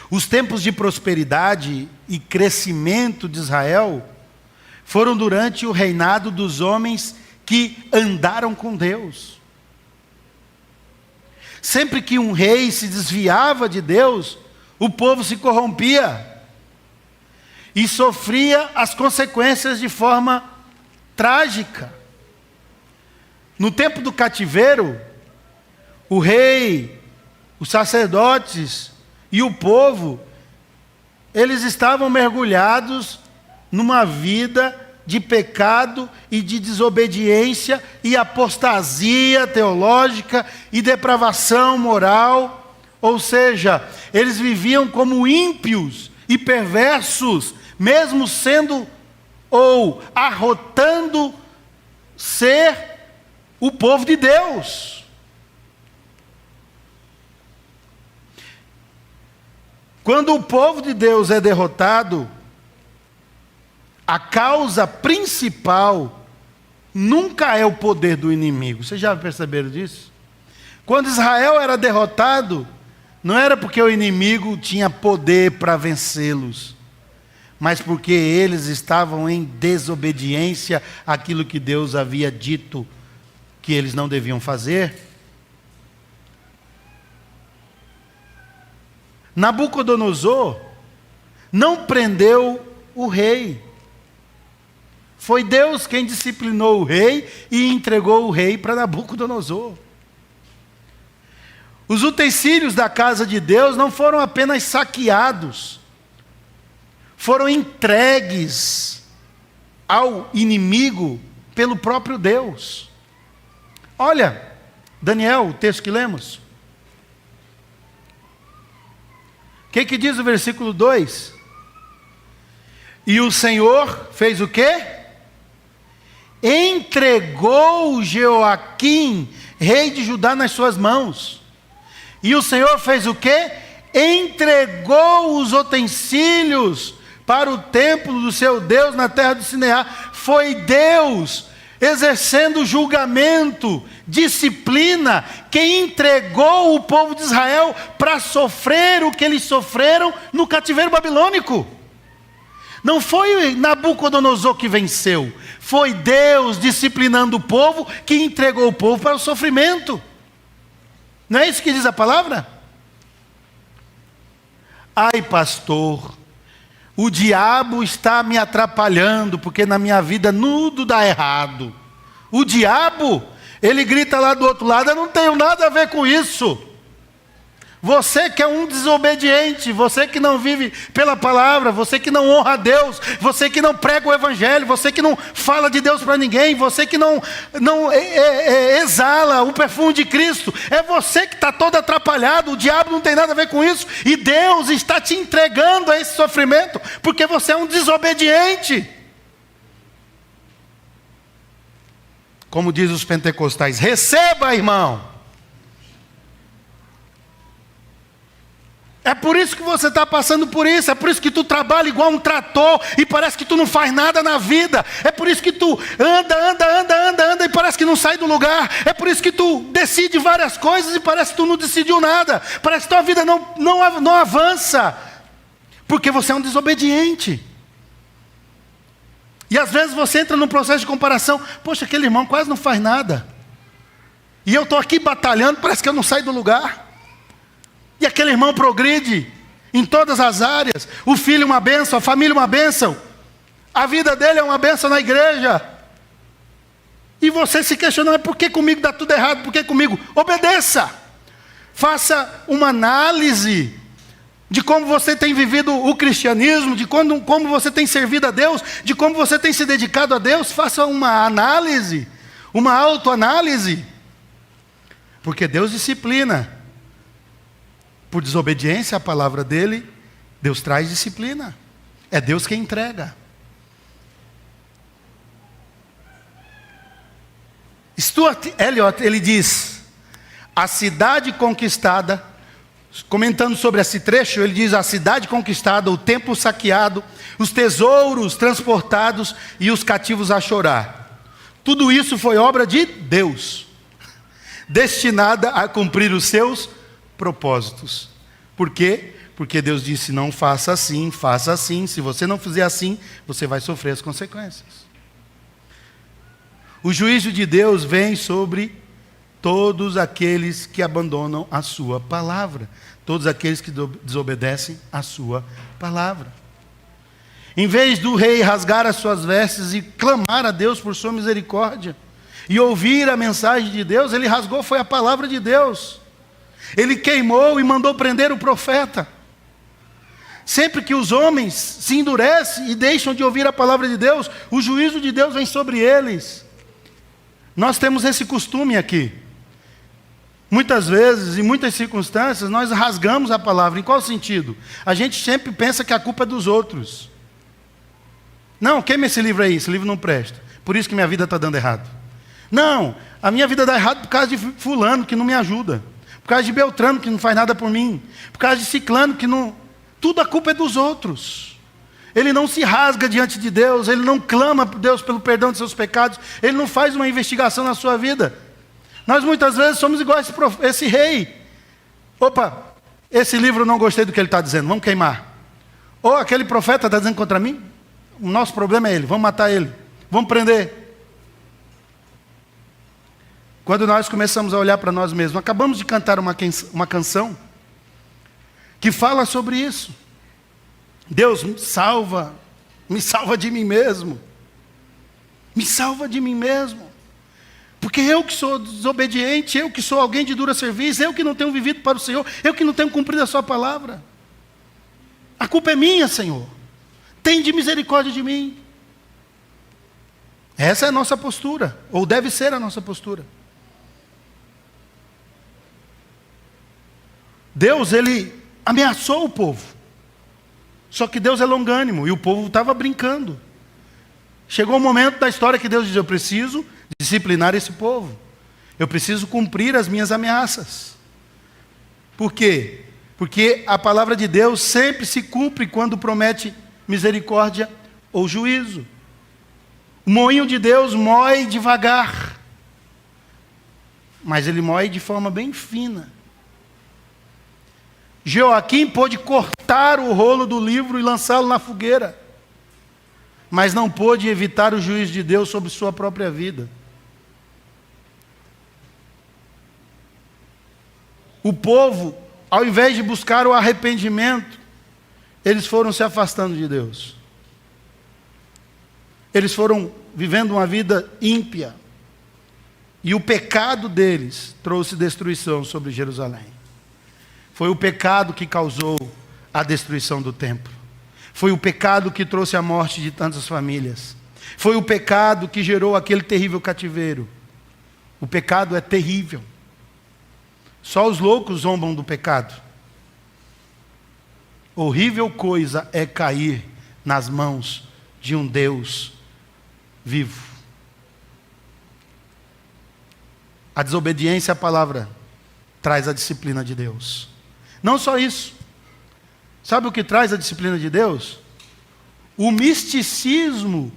[SPEAKER 1] Os tempos de prosperidade e crescimento de Israel foram durante o reinado dos homens que andaram com Deus. Sempre que um rei se desviava de Deus, o povo se corrompia e sofria as consequências de forma trágica. No tempo do cativeiro, o rei, os sacerdotes e o povo, eles estavam mergulhados numa vida de pecado e de desobediência e apostasia teológica e depravação moral. Ou seja, eles viviam como ímpios e perversos, mesmo sendo ou arrotando ser o povo de Deus. Quando o povo de Deus é derrotado, a causa principal nunca é o poder do inimigo. Vocês já perceberam disso? Quando Israel era derrotado, não era porque o inimigo tinha poder para vencê-los, mas porque eles estavam em desobediência àquilo que Deus havia dito que eles não deviam fazer. Nabucodonosor não prendeu o rei. Foi Deus quem disciplinou o rei e entregou o rei para Nabucodonosor. Os utensílios da casa de Deus não foram apenas saqueados, foram entregues ao inimigo pelo próprio Deus. Olha, Daniel, o texto que lemos. O que diz o versículo 2? E o Senhor fez o quê? Entregou Jeoaquim, rei de Judá, nas suas mãos. E o Senhor fez o quê? Entregou os utensílios para o templo do seu Deus na terra do Sinear. Foi Deus exercendo julgamento, disciplina, quem entregou o povo de Israel para sofrer o que eles sofreram no cativeiro babilônico. Não foi Nabucodonosor que venceu, foi Deus disciplinando o povo que entregou o povo para o sofrimento. Não é isso que diz a palavra? Ai, pastor, o diabo está me atrapalhando, porque na minha vida tudo dá errado. O diabo, ele grita lá do outro lado: eu não tenho nada a ver com isso. Você que é um desobediente, você que não vive pela palavra, você que não honra a Deus, você que não prega o evangelho, você que não fala de Deus para ninguém, você que não exala o perfume de Cristo, é você que está todo atrapalhado. O diabo não tem nada a ver com isso, e Deus está te entregando a esse sofrimento, porque você é um desobediente. Como diz os pentecostais: receba, irmão. É por isso que você está passando por isso, é por isso que tu trabalha igual um trator e parece que tu não faz nada na vida, é por isso que tu anda e parece que não sai do lugar, é por isso que tu decide várias coisas e parece que tu não decidiu nada, parece que tua vida não avança, porque você é um desobediente. E às vezes você entra num processo de comparação: poxa, aquele irmão quase não faz nada, e eu estou aqui batalhando, parece que eu não saio do lugar. E aquele irmão progride em todas as áreas. O filho uma bênção, a família uma bênção, a vida dele é uma bênção na igreja. E você se questionando: por que comigo dá tudo errado? Por que comigo? Obedeça. Faça uma análise de como você tem vivido o cristianismo, de como você tem servido a Deus, de como você tem se dedicado a Deus. Faça uma análise, uma autoanálise. Porque Deus disciplina. Por desobediência à palavra dele, Deus traz disciplina. É Deus quem entrega. Stuart Elliott, ele diz: a cidade conquistada, comentando sobre esse trecho, ele diz: a cidade conquistada, o templo saqueado, os tesouros transportados e os cativos a chorar. Tudo isso foi obra de Deus, destinada a cumprir os seus propósitos. Por quê? Porque Deus disse: não faça assim, faça assim. Se você não fizer assim, você vai sofrer as consequências. O juízo de Deus vem sobre todos aqueles que abandonam a sua palavra, todos aqueles que desobedecem a sua palavra. Em vez do rei rasgar as suas vestes e clamar a Deus por sua misericórdia, e ouvir a mensagem de Deus, ele rasgou foi a palavra de Deus. Ele queimou e mandou prender o profeta. Sempre que os homens se endurecem e deixam de ouvir a palavra de Deus, o juízo de Deus vem sobre eles. Nós temos esse costume aqui. Muitas vezes, em muitas circunstâncias, nós rasgamos a palavra. Em qual sentido? A gente sempre pensa que a culpa é dos outros. Não, queima esse livro aí, esse livro não presta. Por isso que minha vida está dando errado. Não, a minha vida dá errado por causa de fulano que não me ajuda. Por causa de Beltrano que não faz nada por mim. Por causa de Ciclano que não... Tudo a culpa é dos outros. Ele não se rasga diante de Deus, ele não clama por Deus pelo perdão de seus pecados, ele não faz uma investigação na sua vida. Nós muitas vezes somos igual a esse rei. Opa, esse livro eu não gostei do que ele está dizendo, vamos queimar. Ou aquele profeta está dizendo contra mim, o nosso problema é ele, vamos matar ele, vamos prender. Quando nós começamos a olhar para nós mesmos, acabamos de cantar uma canção que fala sobre isso. Deus me salva de mim mesmo. Me salva de mim mesmo. Porque eu que sou desobediente, eu que sou alguém de dura serviço, eu que não tenho vivido para o Senhor, eu que não tenho cumprido a sua palavra. A culpa é minha, Senhor. Tende misericórdia de mim. Essa é a nossa postura, ou deve ser a nossa postura. Deus, ele ameaçou o povo. Só que Deus é longânimo, e o povo estava brincando. Chegou o momento da história que Deus diz, eu preciso disciplinar esse povo. Eu preciso cumprir as minhas ameaças. Por quê? Porque a palavra de Deus sempre se cumpre quando promete misericórdia ou juízo. O moinho de Deus moe devagar, mas ele moe de forma bem fina. Joaquim pôde cortar o rolo do livro e lançá-lo na fogueira, mas não pôde evitar o juízo de Deus sobre sua própria vida. O povo, ao invés de buscar o arrependimento, eles foram se afastando de Deus. Eles foram vivendo uma vida ímpia. E o pecado deles trouxe destruição sobre Jerusalém. Foi o pecado que causou a destruição do templo. Foi o pecado que trouxe a morte de tantas famílias. Foi o pecado que gerou aquele terrível cativeiro. O pecado é terrível. Só os loucos zombam do pecado. Horrível coisa é cair nas mãos de um Deus vivo. A desobediência à palavra traz a disciplina de Deus. Não só isso. Sabe o que traz a disciplina de Deus? O misticismo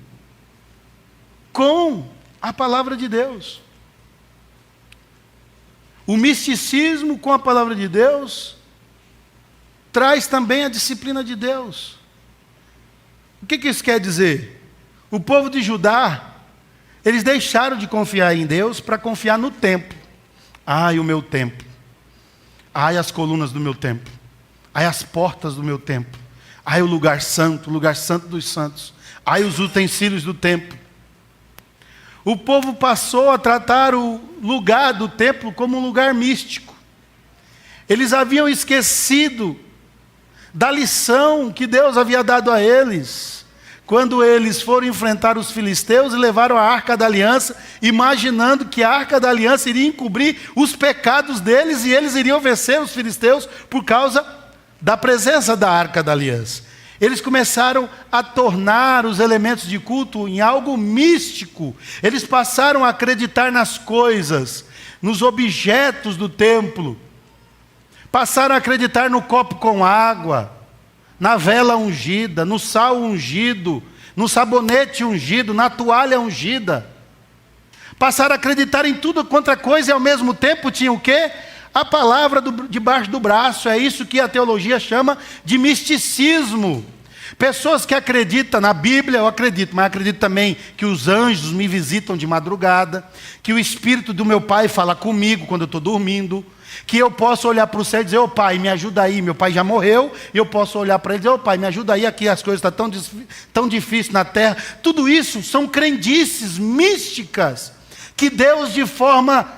[SPEAKER 1] com a palavra de Deus. O misticismo com a palavra de Deus traz também a disciplina de Deus. O que isso quer dizer? O povo de Judá, eles deixaram de confiar em Deus para confiar no templo. Ai, o meu templo. Ai, as colunas do meu templo. Ai, as portas do meu templo. Ai, o lugar santo dos santos. Ai, os utensílios do templo. O povo passou a tratar o lugar do templo como um lugar místico. Eles haviam esquecido da lição que Deus havia dado a eles, quando eles foram enfrentar os filisteus e levaram a Arca da Aliança, imaginando que a Arca da Aliança iria encobrir os pecados deles e eles iriam vencer os filisteus por causa da presença da Arca da Aliança. Eles começaram a tornar os elementos de culto em algo místico. Eles passaram a acreditar nas coisas, nos objetos do templo. Passaram a acreditar no copo com água, na vela ungida, no sal ungido, no sabonete ungido, na toalha ungida. Passaram a acreditar em tudo quanto é coisa e ao mesmo tempo tinham o quê? A palavra debaixo do braço. É isso que a teologia chama de misticismo. Pessoas que acreditam na Bíblia, eu acredito, mas acredito também que os anjos me visitam de madrugada, que o Espírito do meu Pai fala comigo quando eu estou dormindo, que eu posso olhar para o céu e dizer, ô Pai, me ajuda aí, meu pai já morreu, e eu posso olhar para ele e dizer, ô Pai, me ajuda aí, aqui as coisas estão tão difíceis na terra. Tudo isso são crendices místicas, que Deus de forma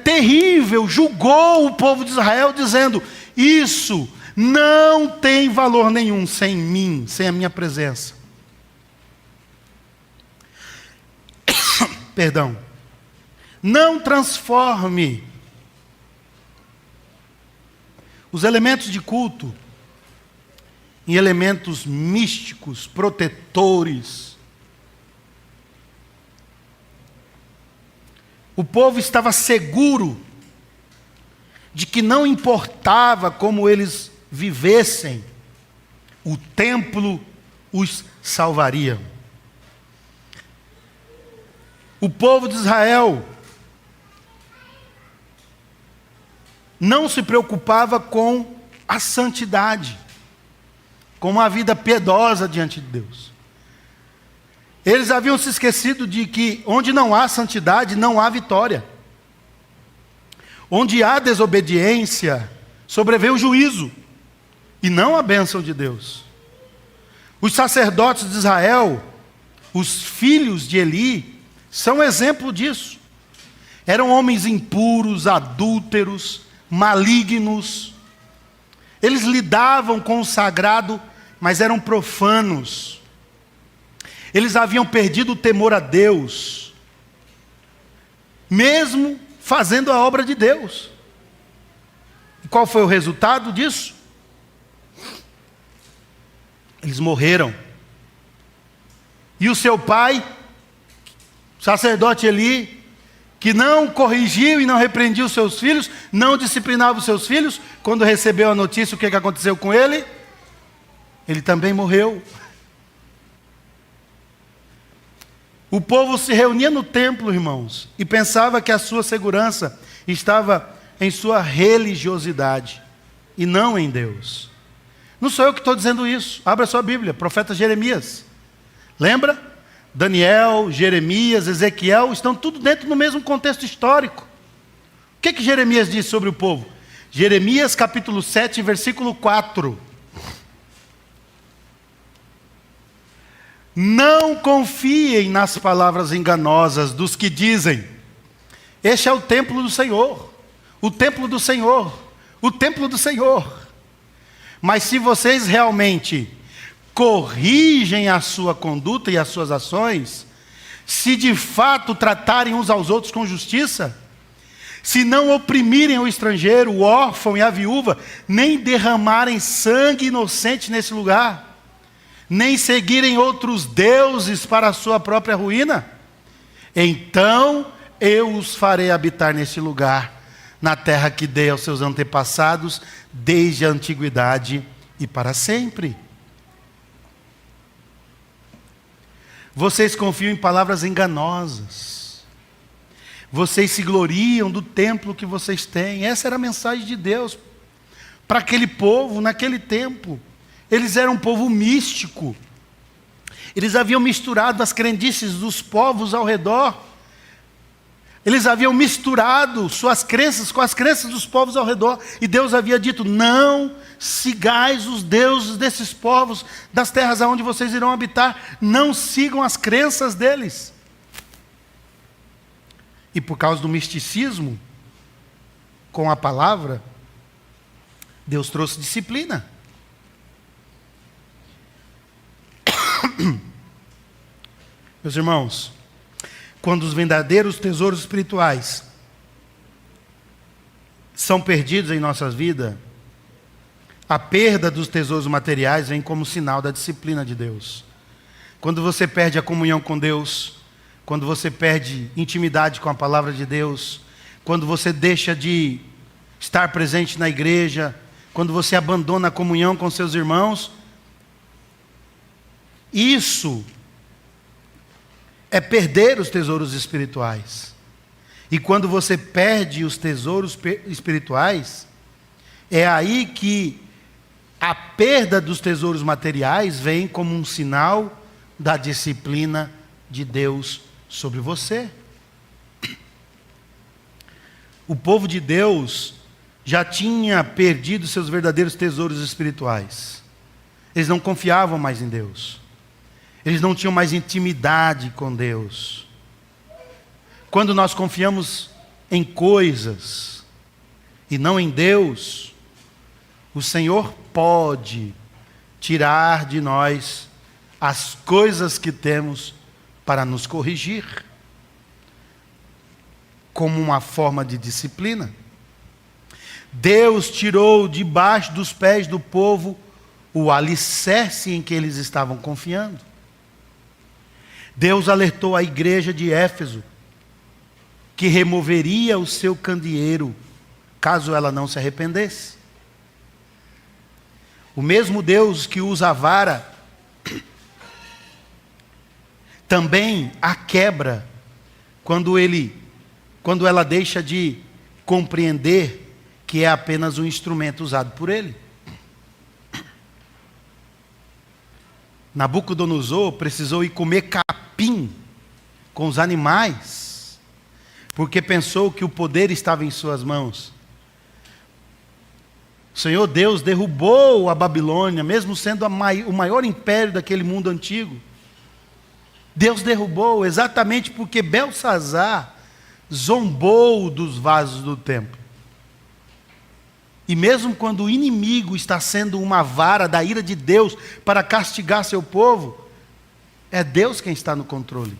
[SPEAKER 1] terrível julgou o povo de Israel, dizendo, isso não tem valor nenhum sem mim, sem a minha presença. Perdão. Não transforme os elementos de culto em elementos místicos, protetores. O povo estava seguro de que não importava como eles vivessem, o templo os salvaria. O povo de Israel não se preocupava com a santidade, com uma vida piedosa diante de Deus. Eles haviam se esquecido de que onde não há santidade, não há vitória. Onde há desobediência, sobrevém o juízo, e não a bênção de Deus. Os sacerdotes de Israel, os filhos de Eli, são exemplo disso. Eram homens impuros, adúlteros, malignos. Eles lidavam com o sagrado, mas eram profanos. Eles haviam perdido o temor a Deus, mesmo fazendo a obra de Deus. E qual foi o resultado disso? Eles morreram. E o seu pai, o sacerdote Eli, que não corrigiu e não repreendia os seus filhos, não disciplinava os seus filhos, quando recebeu a notícia, o que aconteceu com ele? Ele também morreu. O povo se reunia no templo, irmãos, e pensava que a sua segurança estava em sua religiosidade, e não em Deus. Não sou eu que estou dizendo isso. Abra sua Bíblia, profeta Jeremias. Lembra? Daniel, Jeremias, Ezequiel, estão tudo dentro do mesmo contexto histórico. O que Jeremias diz sobre o povo? Jeremias capítulo 7, versículo 4. Não confiem nas palavras enganosas dos que dizem: este é o templo do Senhor, o templo do Senhor, o templo do Senhor. Mas se vocês realmente corrigem a sua conduta e as suas ações, se de fato tratarem uns aos outros com justiça, se não oprimirem o estrangeiro, o órfão e a viúva, nem derramarem sangue inocente nesse lugar, nem seguirem outros deuses para a sua própria ruína, então eu os farei habitar nesse lugar, na terra que dei aos seus antepassados, desde a antiguidade e para sempre. Vocês confiam em palavras enganosas. Vocês se gloriam do templo que vocês têm. Essa era a mensagem de Deus para aquele povo naquele tempo. Eles eram um povo místico. Eles haviam misturado as crendices dos povos ao redor. Eles haviam misturado suas crenças com as crenças dos povos ao redor. E Deus havia dito: não sigais os deuses desses povos, das terras aonde vocês irão habitar. Não sigam as crenças deles. E por causa do misticismo com a palavra, Deus trouxe disciplina. Meus irmãos, quando os verdadeiros tesouros espirituais são perdidos em nossas vidas, a perda dos tesouros materiais vem como sinal da disciplina de Deus. Quando você perde a comunhão com Deus, quando você perde intimidade com a palavra de Deus, quando você deixa de estar presente na igreja, quando você abandona a comunhão com seus irmãos, isso é perder os tesouros espirituais. E quando você perde os tesouros espirituais, é aí que a perda dos tesouros materiais vem como um sinal da disciplina de Deus sobre você. O povo de Deus já tinha perdido seus verdadeiros tesouros espirituais. Eles não confiavam mais em Deus. Eles não tinham mais intimidade com Deus. Quando nós confiamos em coisas e não em Deus, o Senhor pode tirar de nós as coisas que temos para nos corrigir, como uma forma de disciplina. Deus tirou debaixo dos pés do povo o alicerce em que eles estavam confiando. Deus alertou a igreja de Éfeso que removeria o seu candeeiro caso ela não se arrependesse. O mesmo Deus que usa a vara também a quebra quando ela deixa de compreender que é apenas um instrumento usado por ele. Nabucodonosor precisou ir comer capim com os animais, porque pensou que o poder estava em suas mãos. O Senhor Deus derrubou a Babilônia, mesmo sendo o maior império daquele mundo antigo. Deus derrubou exatamente porque Belsazar zombou dos vasos do templo. E mesmo quando o inimigo está sendo uma vara da ira de Deus para castigar seu povo, é Deus quem está no controle.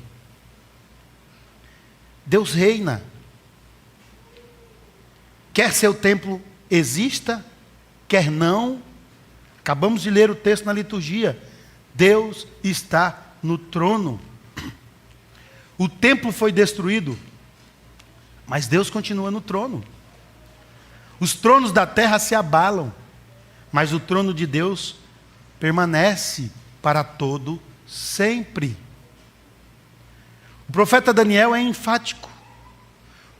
[SPEAKER 1] Deus reina. Quer seu templo exista, quer não. Acabamos de ler o texto na liturgia. Deus está no trono. O templo foi destruído, mas Deus continua no trono. Os tronos da terra se abalam, mas o trono de Deus permanece para todo sempre. O profeta Daniel é enfático.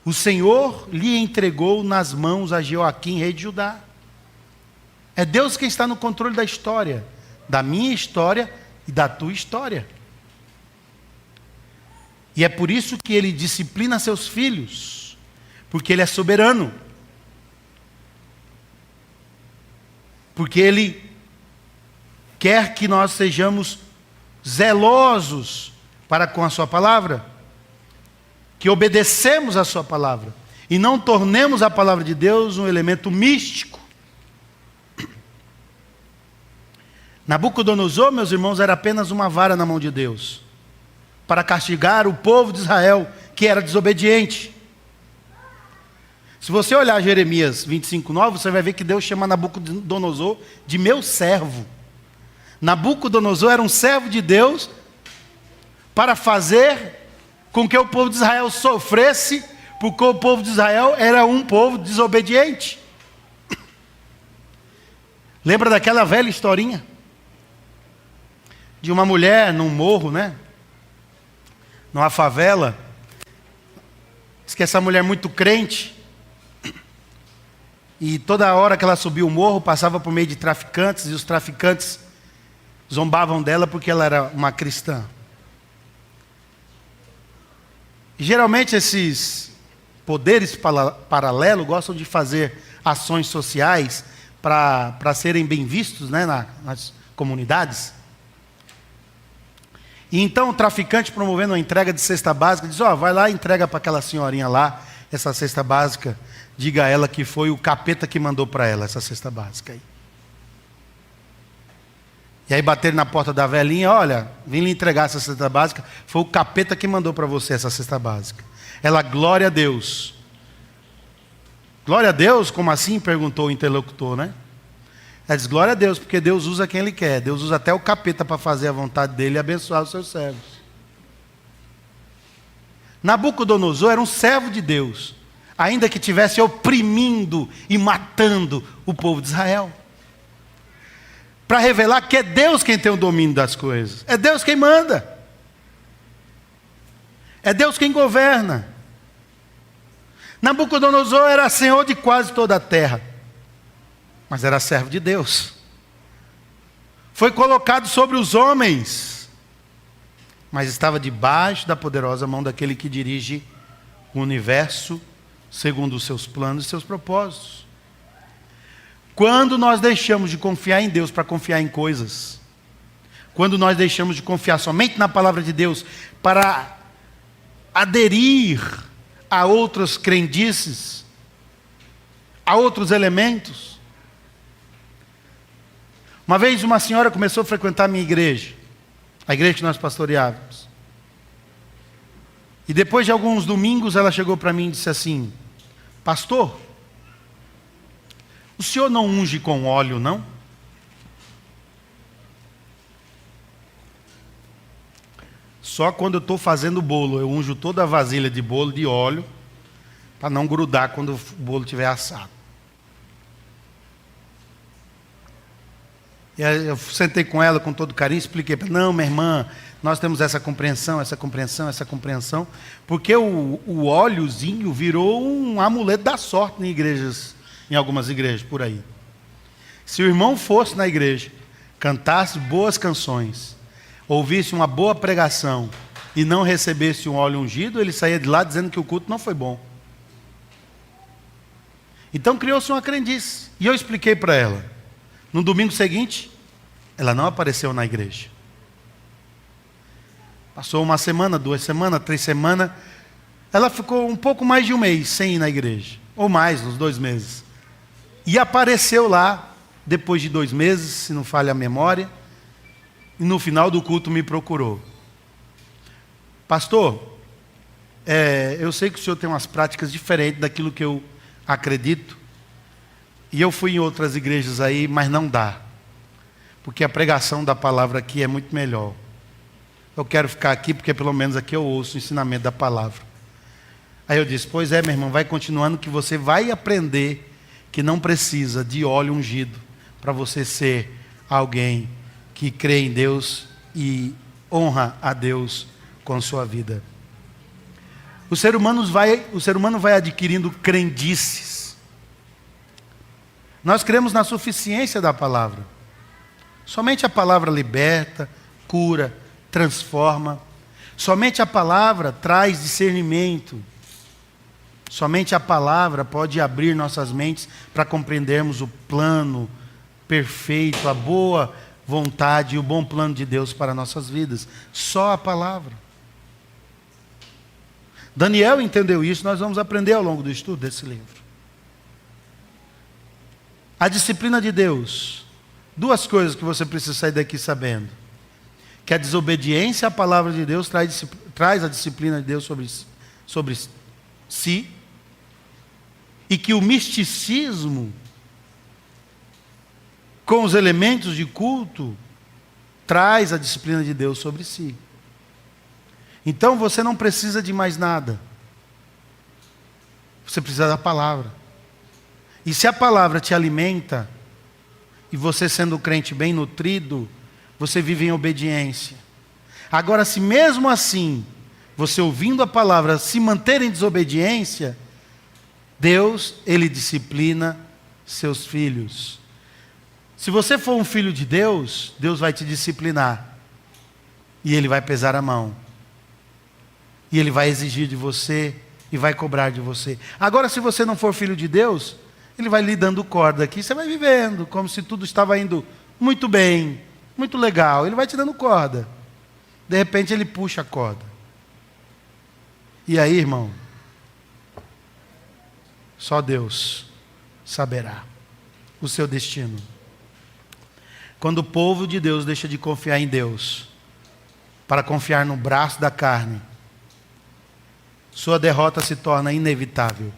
[SPEAKER 1] O Senhor lhe entregou nas mãos a Jeoaquim, rei de Judá. É Deus quem está no controle da história, da minha história e da tua história. E é por isso que ele disciplina seus filhos, porque ele é soberano. Porque ele quer que nós sejamos zelosos para com a sua palavra, que obedecemos a sua palavra, e não tornemos a palavra de Deus um elemento místico. Nabucodonosor, meus irmãos, era apenas uma vara na mão de Deus, para castigar o povo de Israel, que era desobediente. Se você olhar Jeremias 25:9, você vai ver que Deus chama Nabucodonosor de meu servo. Nabucodonosor era um servo de Deus para fazer com que o povo de Israel sofresse, porque o povo de Israel era um povo desobediente. Lembra daquela velha historinha? De uma mulher num morro, né? Numa favela. Diz que essa mulher muito crente. E toda hora que ela subia o morro, passava por meio de traficantes, e os traficantes zombavam dela porque ela era uma cristã. E geralmente esses poderes paralelos gostam de fazer ações sociais para serem bem vistos, né, nas comunidades. E então o traficante, promovendo a entrega de cesta básica, diz: vai lá e entrega para aquela senhorinha lá essa cesta básica. Diga a ela que foi o capeta que mandou para ela essa cesta básica aí. E aí bateram na porta da velhinha: olha, vim lhe entregar essa cesta básica, foi o capeta que mandou para você essa cesta básica. Ela: glória a Deus. Glória a Deus? Como assim? Perguntou o interlocutor, né? Ela diz: glória a Deus, porque Deus usa quem Ele quer. Deus usa até o capeta para fazer a vontade dEle e abençoar os seus servos. Nabucodonosor era um servo de Deus, ainda que estivesse oprimindo e matando o povo de Israel, para revelar que é Deus quem tem o domínio das coisas, é Deus quem manda, é Deus quem governa. Nabucodonosor era senhor de quase toda a terra, mas era servo de Deus. Foi colocado sobre os homens, mas estava debaixo da poderosa mão daquele que dirige o universo segundo os seus planos e seus propósitos. Quando nós deixamos de confiar em Deus para confiar em coisas, quando nós deixamos de confiar somente na palavra de Deus para aderir a outras crendices, a outros elementos. Uma vez uma senhora começou a frequentar a minha igreja, a igreja que nós pastoreávamos. E depois de alguns domingos ela chegou para mim e disse assim: pastor, o senhor não unge com óleo, não? Só quando eu estou fazendo o bolo, eu unjo toda a vasilha de bolo de óleo, para não grudar quando o bolo estiver assado. E aí eu sentei com ela com todo carinho, expliquei para ela, não, minha irmã, nós temos essa compreensão, porque o óleozinho virou um amuleto da sorte em algumas igrejas por aí. Se o irmão fosse na igreja, cantasse boas canções, ouvisse uma boa pregação e não recebesse um óleo ungido, ele saía de lá dizendo que o culto não foi bom. Então criou-se uma crendice. E eu expliquei para ela. No domingo seguinte, ela não apareceu na igreja. Passou uma semana, 2 semanas, 3 semanas. Ela ficou um pouco mais de um mês sem ir na igreja. Ou mais, uns 2 meses. E apareceu lá, depois de 2 meses, se não falha a memória. E no final do culto me procurou. Pastor, eu sei que o senhor tem umas práticas diferentes daquilo que eu acredito. E eu fui em outras igrejas aí, mas não dá. Porque a pregação da palavra aqui é muito melhor. Eu quero ficar aqui porque pelo menos aqui eu ouço o ensinamento da palavra. Aí eu disse, pois é, meu irmão, vai continuando que você vai aprender que não precisa de óleo ungido para você ser alguém que crê em Deus e honra a Deus com sua vida. O ser humano vai adquirindo crendices. Nós cremos na suficiência da palavra. Somente a palavra liberta, cura, transforma. Somente a palavra traz discernimento. Somente a palavra pode abrir nossas mentes para compreendermos o plano perfeito, a boa vontade e o bom plano de Deus para nossas vidas. Só a palavra. Daniel entendeu isso, nós vamos aprender ao longo do estudo desse livro. A disciplina de Deus. 2 coisas que você precisa sair daqui sabendo. Que a desobediência à palavra de Deus traz a disciplina de Deus sobre si. E que o misticismo, com os elementos de culto, traz a disciplina de Deus sobre si. Então você não precisa de mais nada. Você precisa da palavra. E se a palavra te alimenta, e você sendo um crente bem nutrido, você vive em obediência. Agora, se mesmo assim, você ouvindo a palavra, se manter em desobediência, Deus, Ele disciplina seus filhos. Se você for um filho de Deus, Deus vai te disciplinar. E Ele vai pesar a mão. E Ele vai exigir de você e vai cobrar de você. Agora, se você não for filho de Deus, Ele vai lhe dando corda aqui. Você vai vivendo como se tudo estava indo muito bem, muito legal. Ele vai te dando corda. De repente Ele puxa a corda. E aí, irmão, só Deus saberá o seu destino. Quando o povo de Deus deixa de confiar em Deus para confiar no braço da carne, sua derrota se torna inevitável.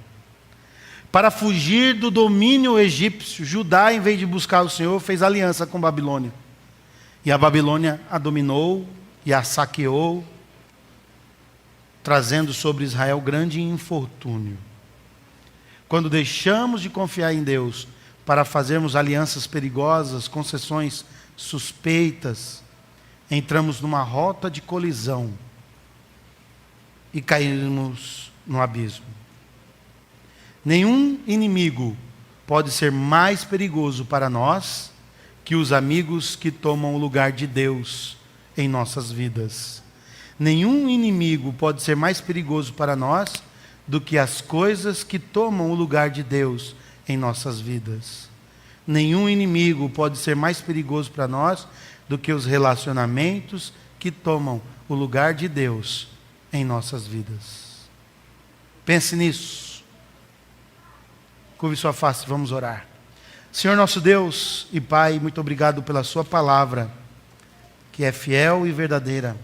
[SPEAKER 1] Para fugir do domínio egípcio, Judá, em vez de buscar o Senhor, fez aliança com Babilônia. E a Babilônia a dominou e a saqueou, trazendo sobre Israel grande infortúnio. Quando deixamos de confiar em Deus para fazermos alianças perigosas, concessões suspeitas, entramos numa rota de colisão e caímos no abismo. Nenhum inimigo pode ser mais perigoso para nós que os amigos que tomam o lugar de Deus em nossas vidas. Nenhum inimigo pode ser mais perigoso para nós do que as coisas que tomam o lugar de Deus em nossas vidas. Nenhum inimigo pode ser mais perigoso para nós do que os relacionamentos que tomam o lugar de Deus em nossas vidas. Pense nisso. Curve sua face, vamos orar. Senhor nosso Deus e Pai, muito obrigado pela sua palavra, que é fiel e verdadeira.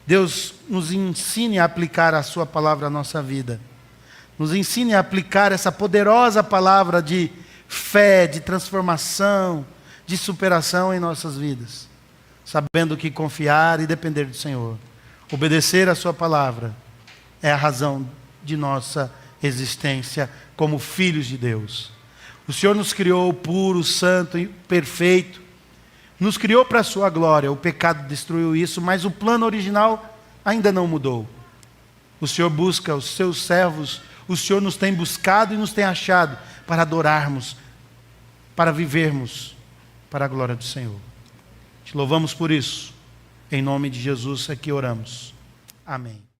[SPEAKER 1] Deus, nos ensine a aplicar a sua palavra à nossa vida. Nos ensine a aplicar essa poderosa palavra de fé, de transformação, de superação em nossas vidas, sabendo que confiar e depender do Senhor. Obedecer a sua palavra é a razão de nossa existência como filhos de Deus. O Senhor nos criou puro, santo e perfeito. Nos criou para a sua glória. O pecado destruiu isso, mas o plano original ainda não mudou. O Senhor busca os seus servos, o Senhor nos tem buscado e nos tem achado para adorarmos, para vivermos para a glória do Senhor. Te louvamos por isso. Em nome de Jesus é que oramos. Amém.